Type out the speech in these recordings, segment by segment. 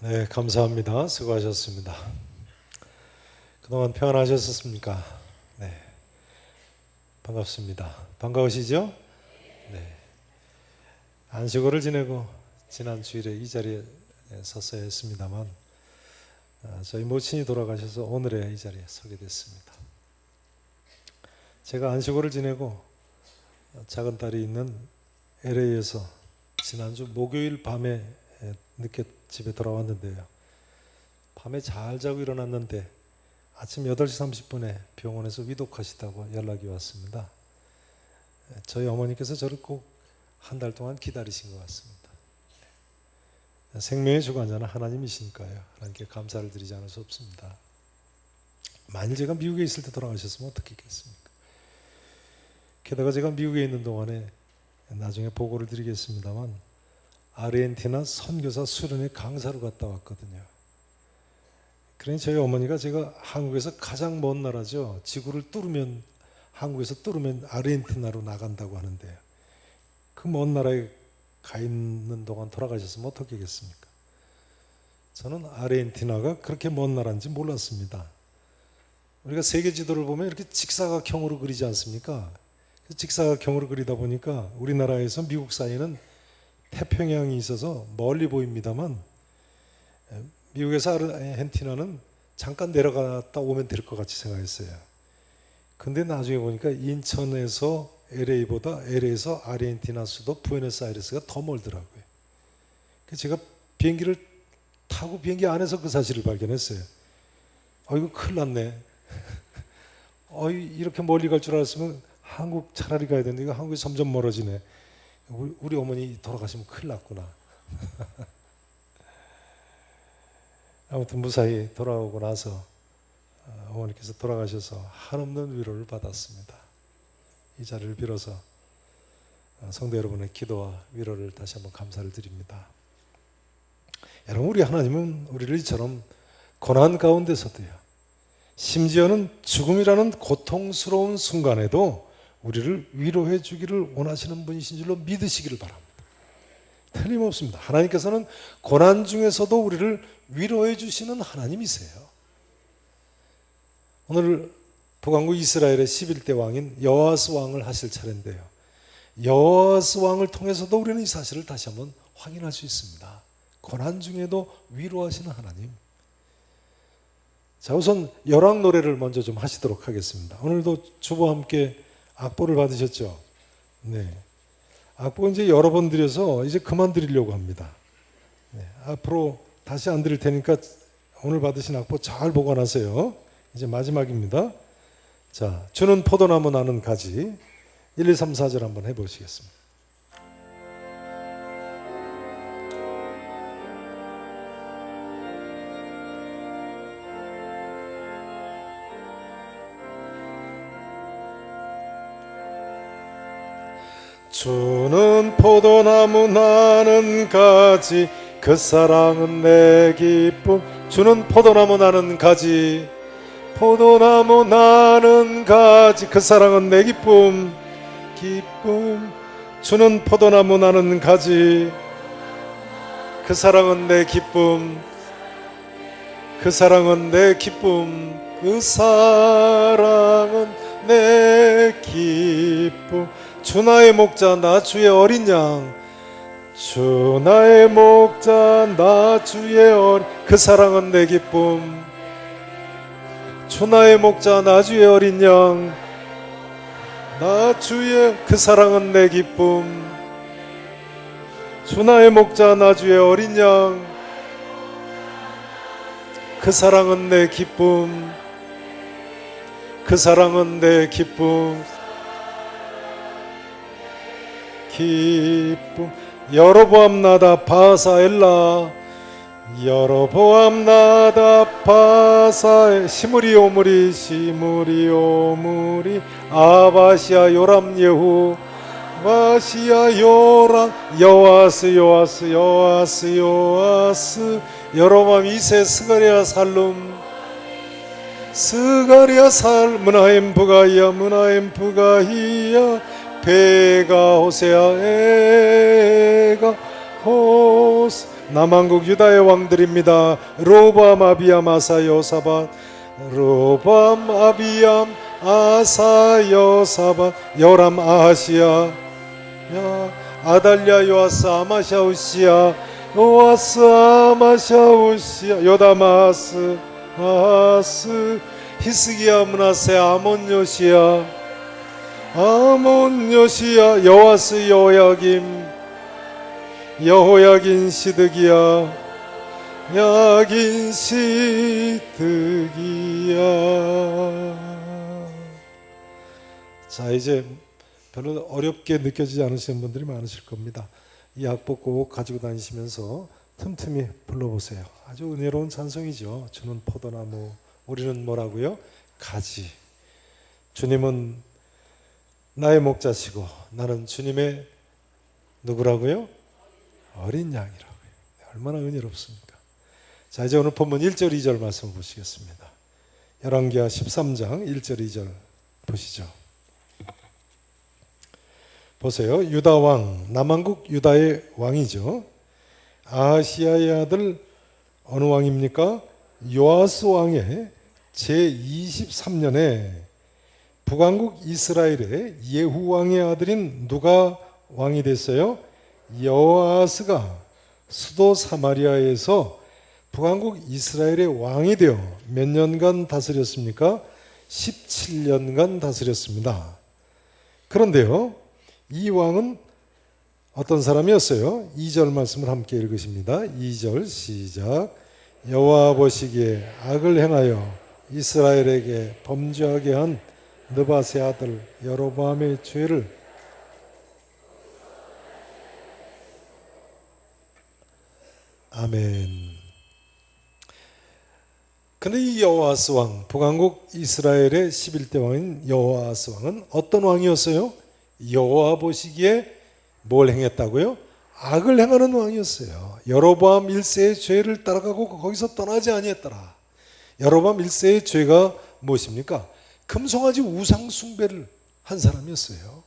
네, 감사합니다. 수고하셨습니다. 그동안 평안하셨습니까? 네, 반갑습니다. 반가우시죠? 네, 안식일을 지내고 지난 주일에 이 자리에 섰어야 했습니다만 저희 모친이 돌아가셔서 오늘에 이 자리에 서게 됐습니다. 제가 안식일을 지내고 작은 딸이 있는 LA에서 지난주 목요일 밤에 늦게 집에 돌아왔는데요. 밤에 잘 자고 일어났는데 아침 8시 30분에 병원에서 위독하시다고 연락이 왔습니다. 저희 어머니께서 저를 꼭 한 달 동안 기다리신 것 같습니다. 생명의 주관자는 하나님이시니까요. 하나님께 감사를 드리지 않을 수 없습니다. 만일 제가 미국에 있을 때 돌아가셨으면 어떻게 했겠습니까? 게다가 제가 미국에 있는 동안에 나중에 보고를 드리겠습니다만 아르헨티나 선교사 수련회 강사로 갔다 왔거든요. 그러니 저희 어머니가 제가 한국에서 가장 먼 나라죠. 지구를 뚫으면 한국에서 뚫으면 아르헨티나로 나간다고 하는데요. 그 먼 나라에 가 있는 동안 돌아가셨으면 어떻게 하겠습니까? 저는 아르헨티나가 그렇게 먼 나라인지 몰랐습니다. 우리가 세계 지도를 보면 이렇게 직사각형으로 그리지 않습니까? 직사각형으로 그리다 보니까 우리나라에서 미국 사이는 태평양이 있어서 멀리 보입니다만 미국에서 아르헨티나는 잠깐 내려갔다 오면 될 것 같이 생각했어요. 근데 나중에 보니까 인천에서 LA보다 LA에서 아르헨티나 수도 부에노스아이레스가 더 멀더라고요. 그래서 제가 비행기를 타고 비행기 안에서 그 사실을 발견했어요. 이거 큰일 났네. 이렇게 멀리 갈 줄 알았으면 한국 차라리 가야 되는데 이거 한국이 점점 멀어지네. 우리 어머니 돌아가시면 큰일 났구나. 아무튼 무사히 돌아오고 나서 어머니께서 돌아가셔서 한없는 위로를 받았습니다. 이 자리를 빌어서 성도 여러분의 기도와 위로를 다시 한번 감사를 드립니다. 여러분, 우리 하나님은 우리를 이처럼 고난 가운데서도요, 심지어는 죽음이라는 고통스러운 순간에도 우리를 위로해 주기를 원하시는 분이신 줄로 믿으시기를 바랍니다. 틀림없습니다. 하나님께서는 고난 중에서도 우리를 위로해 주시는 하나님이세요. 오늘 북왕국 이스라엘의 11대 왕인 여호아스 왕을 하실 차례인데요. 여호아스 왕을 통해서도 우리는 이 사실을 다시 한번 확인할 수 있습니다. 고난 중에도 위로하시는 하나님. 자, 우선 열왕 노래를 먼저 좀 하시도록 하겠습니다. 오늘도 주보와 함께 악보를 받으셨죠? 네. 악보 이제 여러 번 드려서 이제 그만 드리려고 합니다. 네. 앞으로 다시 안 드릴 테니까 오늘 받으신 악보 잘 보관하세요. 이제 마지막입니다. 자, 주는 포도나무 나는 가지 1, 2, 3, 4절 한번 해보시겠습니다. 주는 포도나무 나는 가지 그 사랑은 내 기쁨. 주는 포도나무 나는 가지, 포도나무 나는 가지 그 사랑은 내 기쁨. 주는 포도나무 나는 가지 그 사랑은 내 기쁨. 그 사랑은 내 기쁨. 그 사랑은 내 기쁨. 주 나의 목자 나 주의 어린 양. 주 나의 목자 나 주의 어린. 그 사랑은 내 기쁨. 주 나의 목자 나 주의 어린 양. 나 주의 그 사랑은 내 기쁨. 주 나의 목자 나 주의 어린 양. 그 사랑은 내 기쁨. 그 사랑은 내 기쁨. 여로보암 나답 바사엘라. 여로보암 나답 바사엘. 시므리 오므리 시므리 오므리 아바시아 요람 예후 바시아 요람. 여호와스 여호와스 여호와스 여호와스. 여로보암 이세 스가리아 살룸 스가리아 살. 문하임 부가이야 문하임 부가이야. 배가 호세아 에가 호스 남한국 유다의 왕들입니다. 로밤, 아비암, 아사, 여사밧. 로밤, 아비암, 아사, 여사밧. 요람, 아하시야. 아달랴, 요아스, 아마샤우시야. 요아스, 아마샤우시야. 요다마스, 아스. 히스기야, 므낫세, 아몬, 요시야. 아몬, 요시야. 여호와스, 여호야김, 여호야긴, 시드기야. 야긴, 시드기야. 자, 이제 별로 어렵게 느껴지지 않으시는 분들이 많으실 겁니다. 이 악보 꼭 가지고 다니시면서 틈틈이 불러보세요. 아주 은혜로운 찬송이죠. 주는 포도나무, 우리는 뭐라고요? 가지. 주님은 나의 목자시고 나는 주님의 누구라고요? 어린 양이라고요. 얼마나 은혜롭습니까? 자, 이제 오늘 본문 1절 2절 말씀을 보시겠습니다. 열왕기하 13장 1절 2절 보시죠. 보세요. 유다 왕, 남한국 유다의 왕이죠. 아하시야의 아들 어느 왕입니까? 요아스 왕의 제23년에 북왕국 이스라엘의 예후 왕의 아들인 누가 왕이 됐어요? 여호아스가 수도 사마리아에서 북왕국 이스라엘의 왕이 되어 몇 년간 다스렸습니까? 17년간 다스렸습니다. 그런데요, 이 왕은 어떤 사람이었어요? 2절 말씀을 함께 읽으십니다. 2절 시작. 여호와 보시기에 악을 행하여 이스라엘에게 범죄하게 한 느밧의 아들 여로보암의 죄를 아멘. 근데 이 여호아스 왕, 북왕국 이스라엘의 11대 왕인 여호아스 왕은 어떤 왕이었어요? 여호와 보시기에 뭘 행했다고요? 악을 행하는 왕이었어요. 여로보암 1세의 죄를 따라가고 거기서 떠나지 아니했더라. 여로보암 1세의 죄가 무엇입니까? 금송아지 우상 숭배를 한 사람이었어요.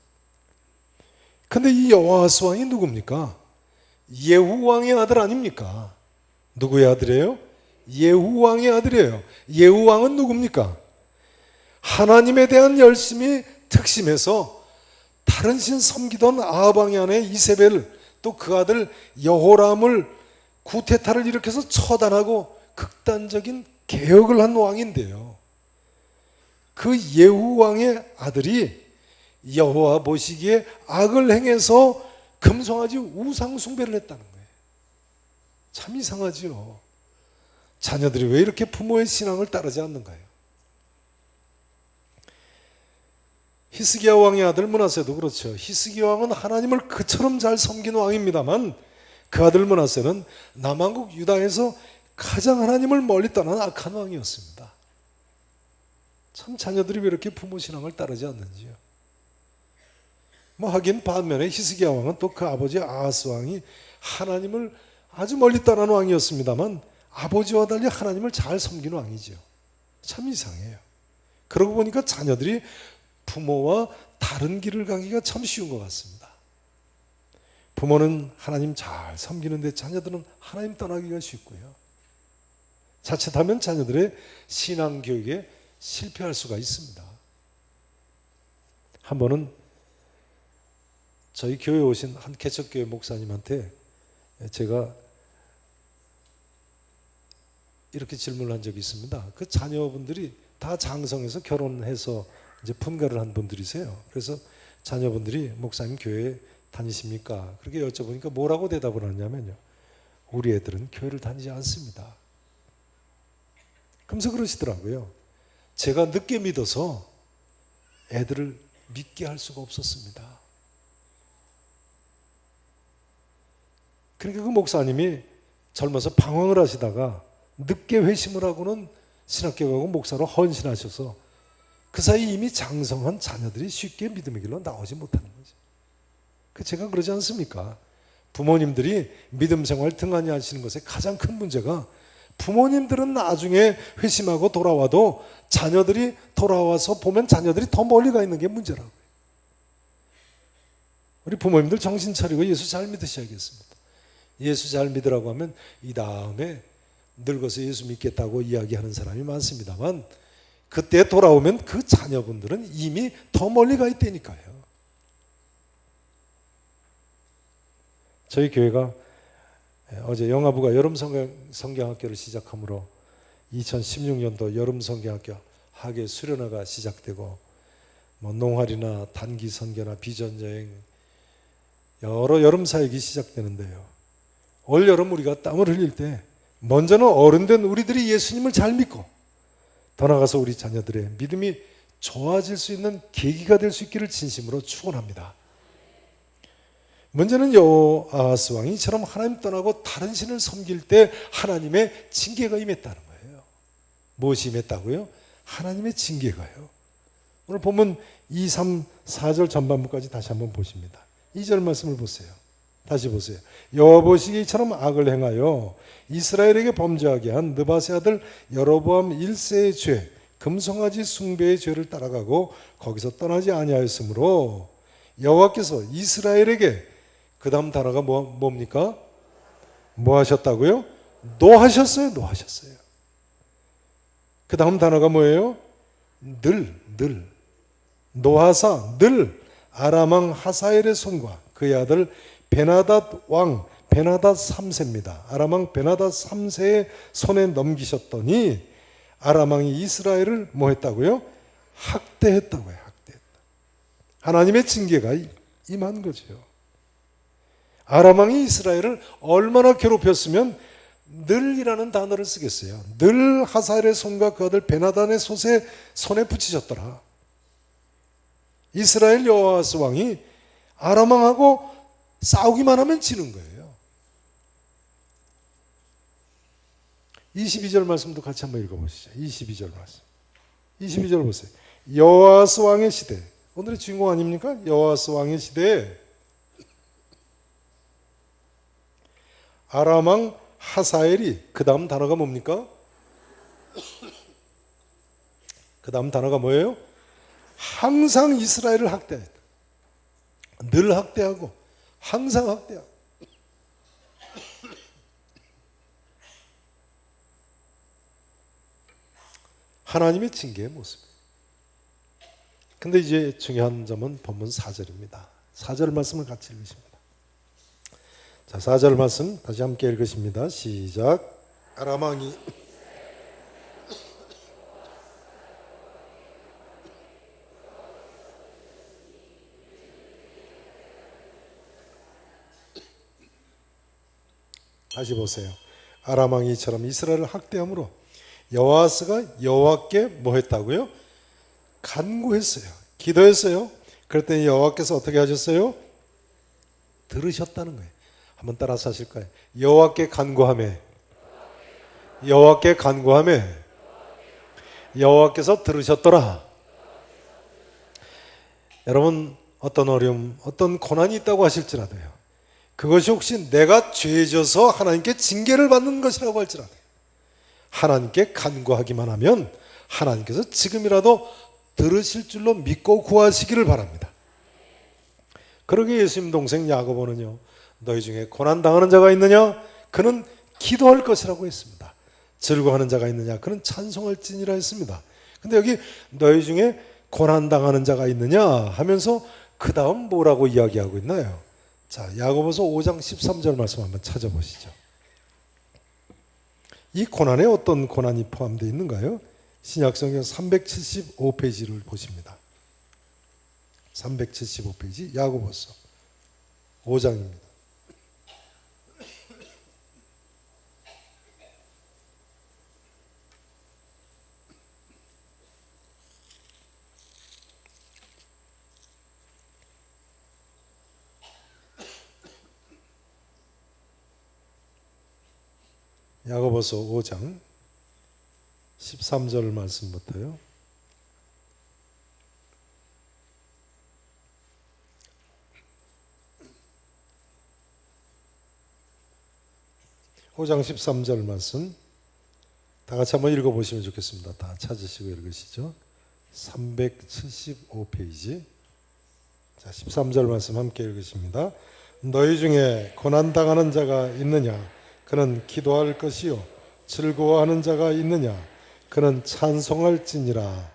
근데 이 여호아스 왕이 누굽니까? 예후 왕의 아들 아닙니까? 누구의 아들이에요? 예후 왕의 아들이에요. 예후 왕은 누굽니까? 하나님에 대한 열심이 특심해서 다른 신 섬기던 아합 왕의 아내 이세벨, 또 그 아들 여호람을 구테타를 일으켜서 처단하고 극단적인 개혁을 한 왕인데요, 그 예후 왕의 아들이 여호와 보시기에 악을 행해서 금송아지 우상 숭배를 했다는 거예요. 참 이상하죠. 자녀들이 왜 이렇게 부모의 신앙을 따르지 않는가요? 히스기야 왕의 아들 므낫세도 그렇죠. 히스기야 왕은 하나님을 그처럼 잘 섬기는 왕입니다만 그 아들 므낫세는 남한국 유다에서 가장 하나님을 멀리 떠난 악한 왕이었습니다. 참 자녀들이 왜 이렇게 부모 신앙을 따르지 않는지요. 하긴 반면에 히스기야 왕은 또 그 아버지 아하스 왕이 하나님을 아주 멀리 떠난 왕이었습니다만 아버지와 달리 하나님을 잘 섬기는 왕이죠. 참 이상해요. 그러고 보니까 자녀들이 부모와 다른 길을 가기가 참 쉬운 것 같습니다. 부모는 하나님 잘 섬기는데 자녀들은 하나님 떠나기가 쉽고요. 자칫하면 자녀들의 신앙 교육에 실패할 수가 있습니다. 한 번은 저희 교회에 오신 한 개척교회 목사님한테 제가 이렇게 질문을 한 적이 있습니다. 그 자녀분들이 다 장성해서 결혼해서 이제 분가를 한 분들이세요. 그래서 자녀분들이 목사님 교회 다니십니까? 그렇게 여쭤보니까 뭐라고 대답을 하냐면요, 우리 애들은 교회를 다니지 않습니다. 그러면서 그러시더라고요. 제가 늦게 믿어서 애들을 믿게 할 수가 없었습니다. 그러니까 그 목사님이 젊어서 방황을 하시다가 늦게 회심을 하고는 신학교 가고 목사로 헌신하셔서 그 사이 이미 장성한 자녀들이 쉽게 믿음의 길로 나오지 못하는 거죠. 제가 그러지 않습니까? 부모님들이 믿음 생활 등한히 하시는 것의 가장 큰 문제가 부모님들은 나중에 회심하고 돌아와도 자녀들이 돌아와서 보면 자녀들이 더 멀리 가 있는 게 문제라고요. 우리 부모님들 정신 차리고 예수 잘 믿으셔야겠습니다. 예수 잘 믿으라고 하면 이 다음에 늙어서 예수 믿겠다고 이야기하는 사람이 많습니다만 그때 돌아오면 그 자녀분들은 이미 더 멀리 가 있다니까요. 저희 교회가 어제 영아부가 여름 성경학교를 시작하므로 2016년도 여름 성경학교 학예 수련회가 시작되고 뭐 농활이나 단기 선교나 비전 여행 여러 여름 사역이 시작되는데요. 올 여름 우리가 땀을 흘릴 때 먼저는 어른된 우리들이 예수님을 잘 믿고 더 나아가서 우리 자녀들의 믿음이 좋아질 수 있는 계기가 될 수 있기를 진심으로 축원합니다. 문제는 여호아스 왕이 이처럼 하나님 떠나고 다른 신을 섬길 때 하나님의 징계가 임했다는 거예요. 무엇이 임했다고요? 하나님의 징계가요. 오늘 본문 2, 3, 4절 전반부까지 다시 한번 보십니다. 2절 말씀을 보세요. 다시 보세요. 여호와 보시기에 이처럼 악을 행하여 이스라엘에게 범죄하게 한 느바세 아들 여로보암 1세의 죄, 금송아지 숭배의 죄를 따라가고 거기서 떠나지 아니하였으므로 여호와께서 이스라엘에게 그 다음 단어가 뭡니까? 뭐 하셨다고요? 노하셨어요. 노하셨어요. 그 다음 단어가 뭐예요? 늘 노하사 늘 아람 왕 하사엘의 손과 그의 아들 베나닷 왕 베나닷 3세입니다. 아람 왕 베나닷 3세의 손에 넘기셨더니 아람 왕이 이스라엘을 뭐 했다고요? 학대했다고요. 학대했다. 하나님의 징계가 임한 거죠. 아람 왕이 이스라엘을 얼마나 괴롭혔으면 늘이라는 단어를 쓰겠어요. 늘 하사엘의 손과 그 아들 베나단의 손에 붙이셨더라. 이스라엘 여호아스 왕이 아람 왕하고 싸우기만 하면 지는 거예요. 22절 말씀도 같이 한번 읽어보시죠. 22절 말씀. 22절 보세요. 여호아스 왕의 시대. 오늘의 주인공 아닙니까? 여호아스 왕의 시대에 아람 왕 하사엘이 그 다음 단어가 뭡니까? 그 다음 단어가 뭐예요? 항상 이스라엘을 학대했다. 늘 학대하고 항상 학대하고 하나님의 징계의 모습이에요. 근데 이제 중요한 점은 본문 4절입니다. 4절 말씀을 같이 읽으십니다. 자, 4절 말씀 다시 함께 읽으십니다. 시작. 아람 왕이 다시 보세요. 아람 왕이 이처럼 이스라엘을 학대함으로 여호아스가 여호와께 뭐 했다고요? 간구했어요. 기도했어요. 그랬더니 여호와께서 어떻게 하셨어요? 들으셨다는 거예요. 한번 따라서 하실까요? 여호와께 간구하매 여호와께 간구하매 여호와께서 들으셨더라. 여러분 어떤 어려움, 어떤 고난이 있다고 하실지라도요. 그것이 혹시 내가 죄져서 하나님께 징계를 받는 것이라고 할지라도 하나님께 간구하기만 하면 하나님께서 지금이라도 들으실 줄로 믿고 구하시기를 바랍니다. 그러게 예수님 동생 야고보는요. 너희 중에 고난당하는 자가 있느냐? 그는 기도할 것이라고 했습니다. 즐거워하는 자가 있느냐? 그는 찬송할지니라 했습니다. 근데 여기 너희 중에 고난당하는 자가 있느냐? 하면서 그 다음 뭐라고 이야기하고 있나요? 자, 야고보서 5장 13절 말씀 한번 찾아보시죠. 이 고난에 어떤 고난이 포함되어 있는가요? 신약성경 375페이지를 보십니다. 375페이지 야고보서 5장입니다. 야고보서 5장 13절 말씀부터요. (5장 13절) 말씀 다 같이 한번 읽어보시면 좋겠습니다. 다 찾으시고 읽으시죠. 375페이지. 자, 13절 말씀 함께 읽으십니다. 너희 중에 고난당하는 자가 있느냐? 그는 기도할 것이요. 즐거워하는 자가 있느냐? 그는 찬송할지니라.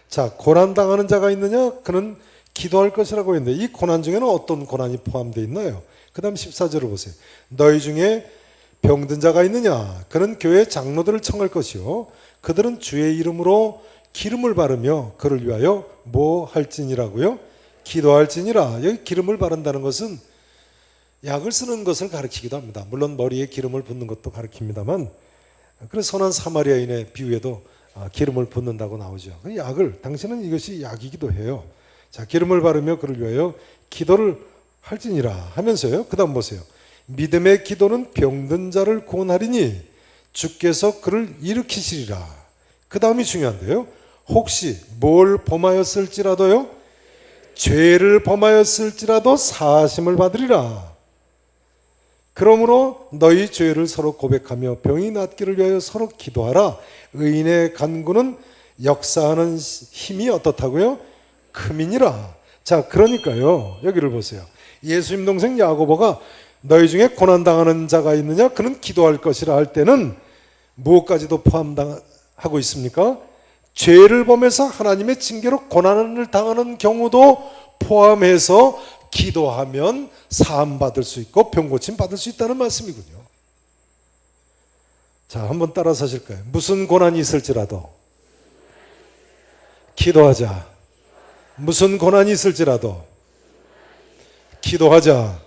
자, 고난당하는 자가 있느냐? 그는 기도할 것이라고 했는데 이 고난 중에는 어떤 고난이 포함되어 있나요? 그 다음 14절을 보세요. 너희 중에 병든 자가 있느냐? 그는 교회 장로들을 청할 것이요. 그들은 주의 이름으로 기름을 바르며 그를 위하여 뭐 할지니라고요? 기도할지니라. 여기 기름을 바른다는 것은 약을 쓰는 것을 가리키기도 합니다. 물론 머리에 기름을 붓는 것도 가리킵니다만, 그래서 선한 사마리아인의 비유에도 기름을 붓는다고 나오죠. 약을, 당신은 이것이 약이기도 해요. 자, 기름을 바르며 그를 위하여 기도를 할지니라 하면서요. 그 다음 보세요. 믿음의 기도는 병든 자를 구원하리니 주께서 그를 일으키시리라. 그 다음이 중요한데요. 혹시 뭘 범하였을지라도요, 죄를 범하였을지라도 사하심을 받으리라. 그러므로 너희 죄를 서로 고백하며 병이 낫기를 위하여 서로 기도하라. 의인의 간구는 역사하는 힘이 어떻다고요? 크미니라. 자, 그러니까요, 여기를 보세요. 예수님 동생 야고보가 너희 중에 고난당하는 자가 있느냐? 그는 기도할 것이라 할 때는 무엇까지도 포함하고 있습니까? 죄를 범해서 하나님의 징계로 고난을 당하는 경우도 포함해서 기도하면 사함받을 수 있고 병고침 받을 수 있다는 말씀이군요. 자, 한번 따라서 하실까요? 무슨 고난이 있을지라도 기도하자. 무슨 고난이 있을지라도 기도하자.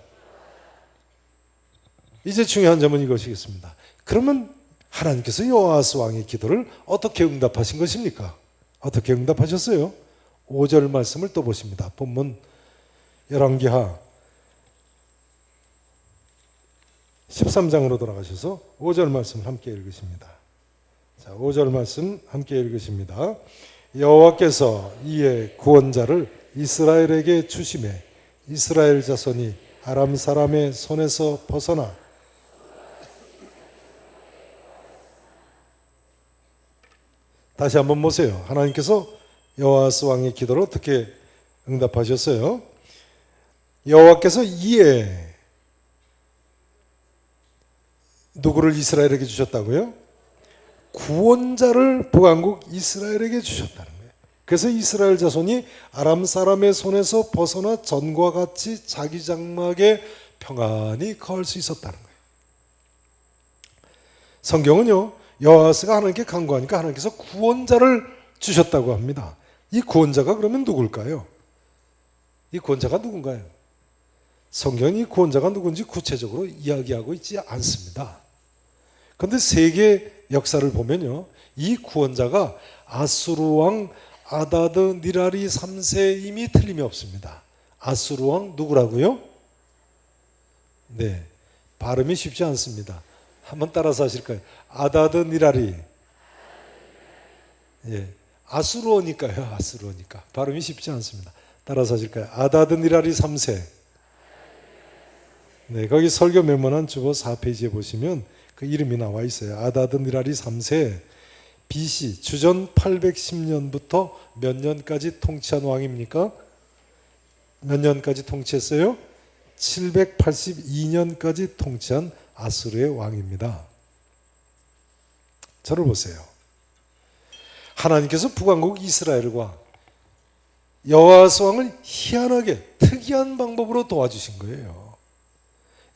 이제 중요한 점은 이것이겠습니다. 그러면 하나님께서 여호와스 왕의 기도를 어떻게 응답하신 것입니까? 어떻게 응답하셨어요? 5절 말씀을 또 보십니다. 본문 열왕기하 13장으로 돌아가셔서 5절 말씀을 함께 읽으십니다. 자, 5절 말씀 함께 읽으십니다. 여호와께서 이에 구원자를 이스라엘에게 주시매 이스라엘 자손이 아람 사람의 손에서 벗어나 다시 한번 보세요. 하나님께서 여호와스 왕의 기도를 어떻게 응답하셨어요? 여호와께서 이에 누구를 이스라엘에게 주셨다고요? 구원자를 북왕국 이스라엘에게 주셨다는 거예요. 그래서 이스라엘 자손이 아람 사람의 손에서 벗어나 전과 같이 자기 장막에 평안히 거할 수 있었다는 거예요. 성경은요, 여호와스가 하나님께 간구하니까 하나님께서 구원자를 주셨다고 합니다. 이 구원자가 그러면 누굴까요? 이 구원자가 누군가요? 성경이 구원자가 누군지 구체적으로 이야기하고 있지 않습니다. 그런데 세계 역사를 보면요, 이 구원자가 아수르 왕 아다드 니라리 3세임이 틀림이 없습니다. 아수르 왕 누구라고요? 네, 발음이 쉽지 않습니다. 한번 따라서 하실까요? 아다드 니라리. 예, 아수르어니까요. 아수르어니까 발음이 쉽지 않습니다. 따라서 하실까요? 아다드 니라리 3세. 네, 거기 설교 메모란 주보 4페이지에 보시면 그 이름이 나와 있어요. 아다드 니라리 3세. BC 주전 810년부터 몇 년까지 통치한 왕입니까? 몇 년까지 통치했어요? 782년까지 통치한 아수르의 왕입니다. 저를 보세요. 하나님께서 북왕국 이스라엘과 여호와스 왕을 희한하게 특이한 방법으로 도와주신 거예요.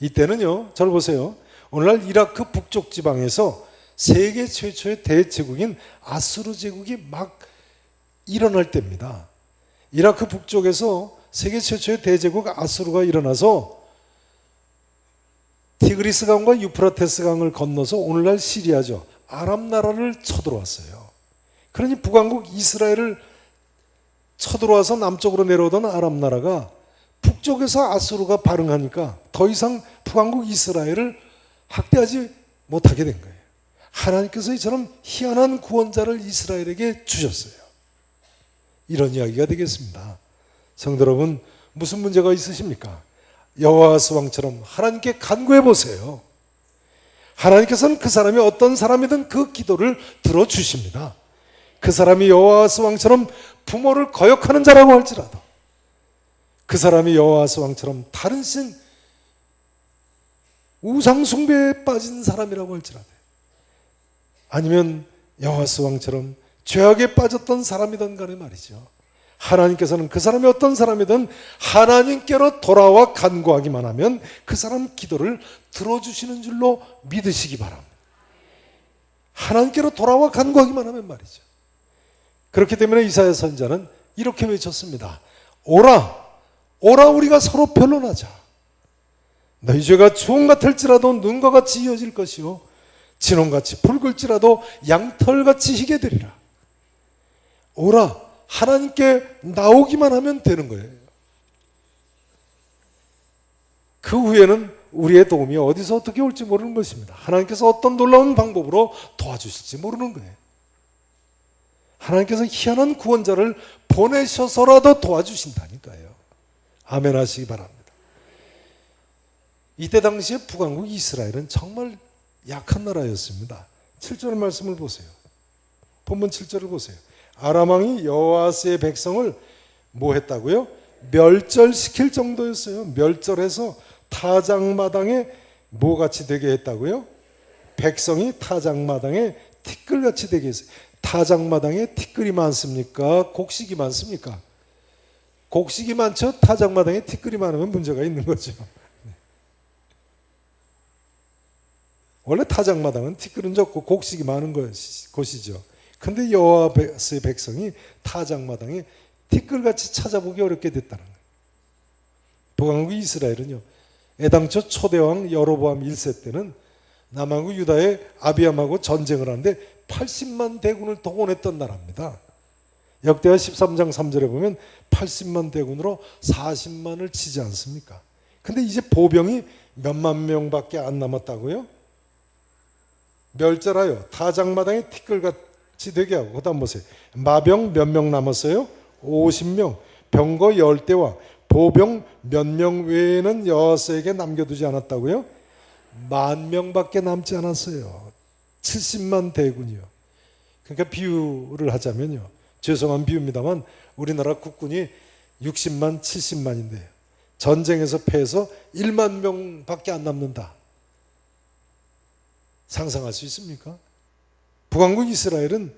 이때는요, 저를 보세요. 오늘날 이라크 북쪽 지방에서 세계 최초의 대제국인 아수르 제국이 막 일어날 때입니다. 이라크 북쪽에서 세계 최초의 대제국 아수르가 일어나서 티그리스 강과 유프라테스 강을 건너서 오늘날 시리아죠, 아랍 나라를 쳐들어왔어요. 그러니 북왕국 이스라엘을 쳐들어와서 남쪽으로 내려오던 아랍 나라가 북쪽에서 아수르가 발흥하니까 더 이상 북왕국 이스라엘을 학대하지 못하게 된 거예요. 하나님께서 이처럼 희한한 구원자를 이스라엘에게 주셨어요. 이런 이야기가 되겠습니다. 성도 여러분, 무슨 문제가 있으십니까? 여호와스 왕처럼 하나님께 간구해 보세요. 하나님께서는 그 사람이 어떤 사람이든 그 기도를 들어주십니다. 그 사람이 여호와스 왕처럼 부모를 거역하는 자라고 할지라도, 그 사람이 여호와스 왕처럼 다른 신 우상 숭배에 빠진 사람이라고 할지라도, 아니면 여호와스 왕처럼 죄악에 빠졌던 사람이든 간에 말이죠, 하나님께서는 그 사람이 어떤 사람이든 하나님께로 돌아와 간구하기만 하면 그 사람 기도를 들어주시는 줄로 믿으시기 바랍니다. 하나님께로 돌아와 간구하기만 하면 말이죠. 그렇기 때문에 이사야 선지자는 이렇게 외쳤습니다. 오라, 오라, 우리가 서로 변론하자. 너희 죄가 주홍 같을지라도 눈과 같이 이어질 것이요 진홍같이 붉을지라도 양털같이 희게 되리라. 오라, 하나님께 나오기만 하면 되는 거예요. 그 후에는 우리의 도움이 어디서 어떻게 올지 모르는 것입니다. 하나님께서 어떤 놀라운 방법으로 도와주실지 모르는 거예요. 하나님께서 희한한 구원자를 보내셔서라도 도와주신다니까요. 아멘 하시기 바랍니다. 이때 당시에 북왕국 이스라엘은 정말 약한 나라였습니다. 7절 말씀을 보세요. 본문 7절을 보세요. 아람 왕이 여호아스의 백성을 뭐 했다고요? 멸절시킬 정도였어요. 멸절해서 타작마당에 뭐같이 되게 했다고요? 백성이 타작마당에 티끌같이 되게 했어요. 타작마당에 티끌이 많습니까? 곡식이 많습니까? 곡식이 많죠. 타작마당에 티끌이 많으면 문제가 있는 거죠. 원래 타작마당은 티끌은 적고 곡식이 많은 곳이죠. 근데 여호와의 백성이 타작마당에 티끌같이 찾아보기 어렵게 됐다는 거예요. 북왕국 이스라엘은요, 애당초 초대왕 여로보암 1세 때는 남왕국 유다의 아비암하고 전쟁을 하는데 80만 대군을 동원했던 나라입니다. 역대하 13장 3절에 보면 80만 대군으로 40만을 치지 않습니까? 근데 이제 보병이 몇만 명밖에 안 남았다고요? 멸절하여 타작마당에 티끌같이 되게 하고, 그 다음 보세요. 마병 몇 명 남았어요? 50명. 병거 10대와 보병 몇 명 외에는 여호와스에게 남겨두지 않았다고요? 10,000명밖에 남지 않았어요. 70만 대군이요. 그러니까 비유를 하자면요, 죄송한 비유입니다만 우리나라 국군이 60만, 70만인데 전쟁에서 패해서 1만 명밖에 안 남는다. 상상할 수 있습니까? 북왕국 이스라엘은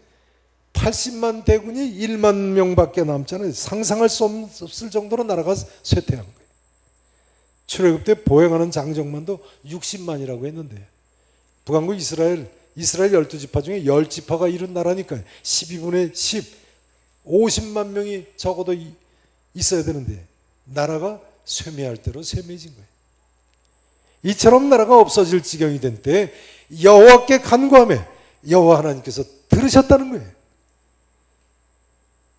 80만 대군이 1만 명밖에 남잖아요. 상상할 수 없을 정도로 나라가 쇠퇴한 거예요. 출애굽 때 보행하는 장정만도 60만이라고 했는데, 북왕국 이스라엘 12지파 중에 10지파가 이룬 나라니까요. 12분의 10, 50만 명이 적어도 있어야 되는데 나라가 쇠매할 대로 쇠매진 거예요. 이처럼 나라가 없어질 지경이 된 때 여호와께 간구하며 여호와 하나님께서 들으셨다는 거예요.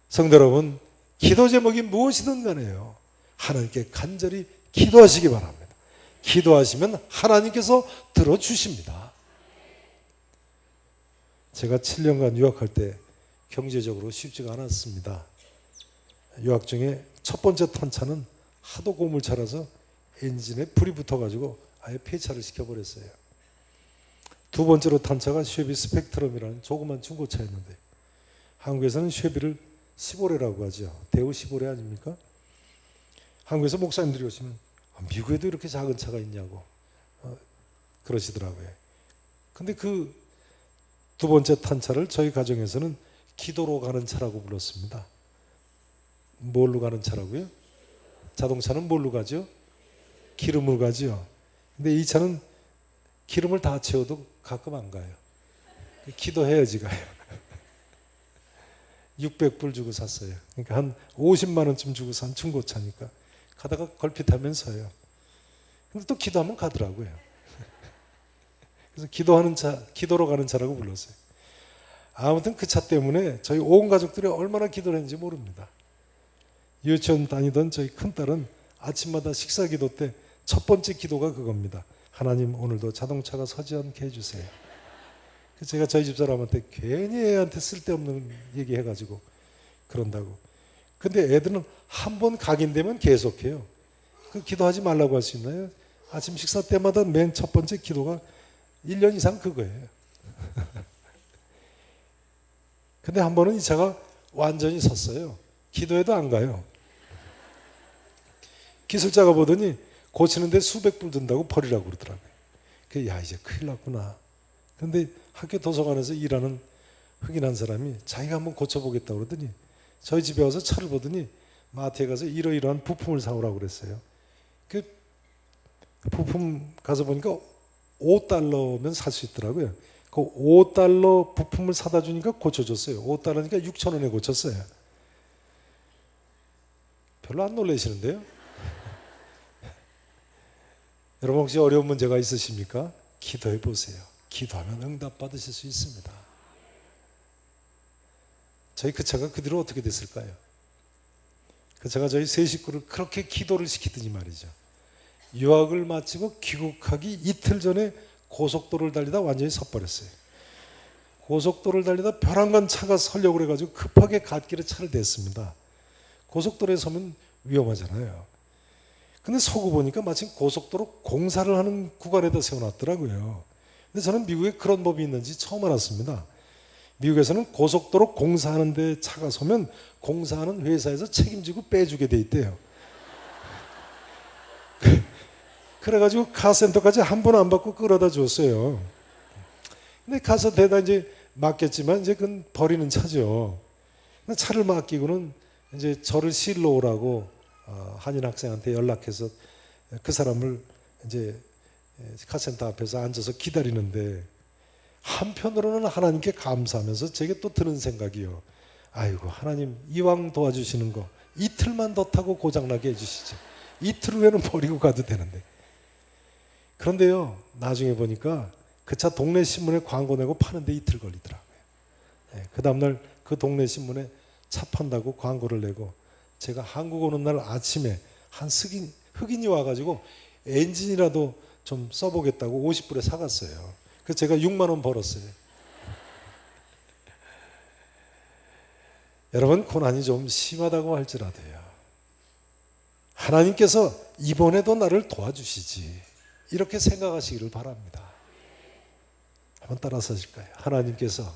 성도 여러분, 기도 제목이 무엇이든 간에요, 하나님께 간절히 기도하시기 바랍니다. 기도하시면 하나님께서 들어주십니다. 제가 7년간 유학할 때 경제적으로 쉽지가 않았습니다. 유학 중에 첫 번째 탄차는 하도 고물차라서 엔진에 불이 붙어가지고 아예 폐차를 시켜버렸어요. 두 번째로 탄 차가 쉐비 스펙트럼이라는 조그만 중고차였는데, 한국에서는 쉐비를 시보레라고 하죠. 대우 시보레 아닙니까? 한국에서 목사님들이 오시면 미국에도 이렇게 작은 차가 있냐고 그러시더라고요. 근데 그 두 번째 탄 차를 저희 가정에서는 기도로 가는 차라고 불렀습니다. 뭘로 가는 차라고요? 자동차는 뭘로 가죠? 기름으로 가죠. 근데 이 차는 기름을 다 채워도 가끔 안 가요. 기도해야지 가요. 600불 주고 샀어요. 그러니까 한 50만 원쯤 주고 산 중고차니까 가다가 걸핏하면서요. 근데 또 기도하면 가더라고요. 그래서 기도하는 차, 기도로 가는 차라고 불렀어요. 아무튼 그 차 때문에 저희 온 가족들이 얼마나 기도를 했는지 모릅니다. 유치원 다니던 저희 큰딸은 아침마다 식사 기도 때 첫 번째 기도가 그겁니다. 하나님, 오늘도 자동차가 서지 않게 해주세요. 그래서 제가 저희 집사람한테 괜히 애한테 쓸데없는 얘기 해가지고 그런다고. 근데 애들은 한 번 각인되면 계속해요. 그 기도하지 말라고 할 수 있나요? 아침 식사 때마다 맨 첫 번째 기도가 1년 이상 그거예요. 근데 한 번은 이 차가 완전히 섰어요. 기도해도 안 가요. 기술자가 보더니 고치는데 수백 불 든다고 버리라고 그러더라고요. 야, 이제 큰일 났구나. 그런데 학교 도서관에서 일하는 흑인한 사람이 자기가 한번 고쳐보겠다고 그러더니 저희 집에 와서 차를 보더니 마트에 가서 이러이러한 부품을 사오라고 그랬어요. 그 부품 가서 보니까 $5면 살 수 있더라고요. 그 $5 부품을 사다 주니까 고쳐줬어요. $5니까 6,000원에 고쳤어요. 별로 안 놀라시는데요? 여러분 혹시 어려운 문제가 있으십니까? 기도해 보세요. 기도하면 응답 받으실 수 있습니다. 저희 그 차가 그 뒤로 어떻게 됐을까요? 그 차가 저희 세 식구를 그렇게 기도를 시키더니 말이죠. 유학을 마치고 귀국하기 이틀 전에 고속도로를 달리다 완전히 섰버렸어요. 고속도로를 달리다 벼랑간 차가 서려고 그래가지고 급하게 갓길에 차를 댔습니다. 고속도로에 서면 위험하잖아요. 근데 서고 보니까 마침 고속도로 공사를 하는 구간에다 세워놨더라고요. 근데 저는 미국에 그런 법이 있는지 처음 알았습니다. 미국에서는 고속도로 공사하는 데 차가 서면 공사하는 회사에서 책임지고 빼주게 돼 있대요. 그래가지고 카센터까지 한 번 안 받고 끌어다 줬어요. 근데 가서 대다 이제 맡겼지만 이제 그건 버리는 차죠. 차를 맡기고는 이제 저를 실러 오라고 한인 학생한테 연락해서 그 사람을 이제 카센터 앞에서 앉아서 기다리는데 한편으로는 하나님께 감사하면서 제게 또 드는 생각이요. 아이고 하나님 이왕 도와주시는 거 이틀만 더 타고 고장나게 해주시죠. 이틀 후에는 버리고 가도 되는데. 그런데요 나중에 보니까 그 차 동네 신문에 광고 내고 파는데 이틀 걸리더라고요. 그 다음날 그 동네 신문에 차 판다고 광고를 내고 제가 한국 오는 날 아침에 한 흑인이 와가지고 엔진이라도 좀 써보겠다고 50불에 사갔어요. 그래서 제가 6만 원 벌었어요. 여러분 고난이 좀 심하다고 할지라도요 하나님께서 이번에도 나를 도와주시지 이렇게 생각하시기를 바랍니다. 한번 따라서 하실까요? 하나님께서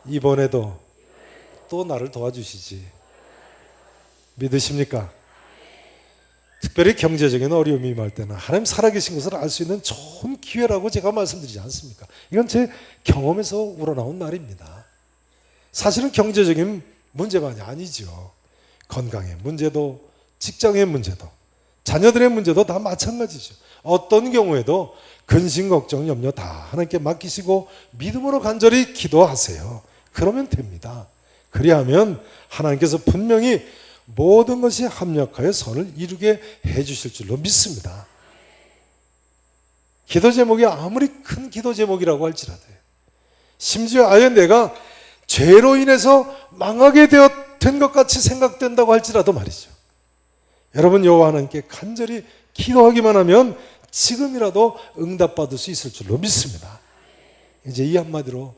이번에도 또 나를 도와주시지 믿으십니까? 특별히 경제적인 어려움이 임할 때는 하나님 살아계신 것을 알 수 있는 좋은 기회라고 제가 말씀드리지 않습니까? 이건 제 경험에서 우러나온 말입니다. 사실은 경제적인 문제만이 아니죠. 건강의 문제도 직장의 문제도 자녀들의 문제도 다 마찬가지죠. 어떤 경우에도 근심 걱정 염려 다 하나님께 맡기시고 믿음으로 간절히 기도하세요. 그러면 됩니다. 그리하면 하나님께서 분명히 모든 것이 합력하여 선을 이루게 해주실 줄로 믿습니다. 기도 제목이 아무리 큰 기도 제목이라고 할지라도요 심지어 아예 내가 죄로 인해서 망하게 된 것 같이 생각된다고 할지라도 말이죠. 여러분 여호와 하나님께 간절히 기도하기만 하면 지금이라도 응답받을 수 있을 줄로 믿습니다. 이제 이 한마디로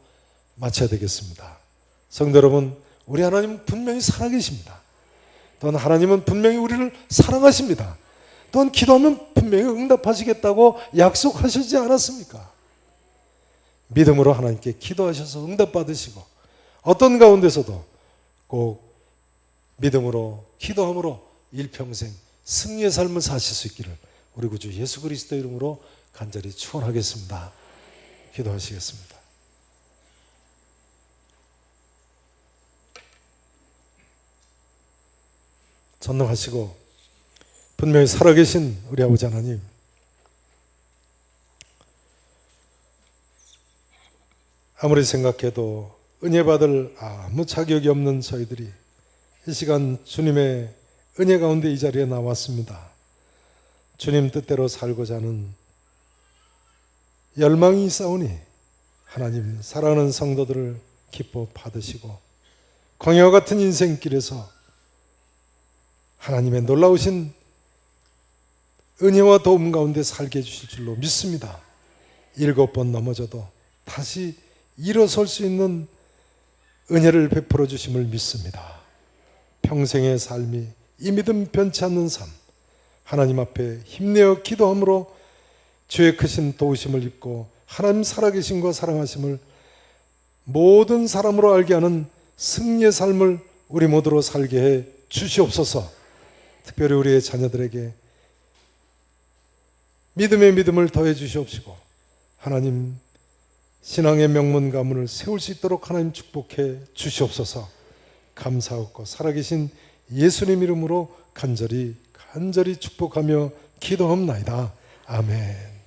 마쳐야 되겠습니다. 성도 여러분, 우리 하나님은 분명히 살아계십니다. 또한 하나님은 분명히 우리를 사랑하십니다. 또한 기도하면 분명히 응답하시겠다고 약속하시지 않았습니까? 믿음으로 하나님께 기도하셔서 응답받으시고 어떤 가운데서도 꼭 믿음으로 기도함으로 일평생 승리의 삶을 사실 수 있기를 우리 구주 예수 그리스도 이름으로 간절히 축원하겠습니다. 기도하시겠습니다. 전능하시고 분명히 살아계신 우리 아버지 하나님, 아무리 생각해도 은혜 받을 아무 자격이 없는 저희들이 이 시간 주님의 은혜 가운데 이 자리에 나왔습니다. 주님 뜻대로 살고자 하는 열망이 있사오니 하나님 사랑하는 성도들을 기뻐 받으시고 광야와 같은 인생길에서 하나님의 놀라우신 은혜와 도움 가운데 살게 해주실 줄로 믿습니다. 7번 넘어져도 다시 일어설 수 있는 은혜를 베풀어 주심을 믿습니다. 평생의 삶이 이 믿음 변치 않는 삶, 하나님 앞에 힘내어 기도함으로 주의 크신 도우심을 입고 하나님 살아계심과 사랑하심을 모든 사람으로 알게 하는 승리의 삶을 우리 모두로 살게 해 주시옵소서. 특별히 우리의 자녀들에게 믿음의 믿음을 더해 주시옵시고 하나님 신앙의 명문 가문을 세울 수 있도록 하나님 축복해 주시옵소서. 감사하고 살아계신 예수님 이름으로 간절히 축복하며 기도합나이다. 아멘.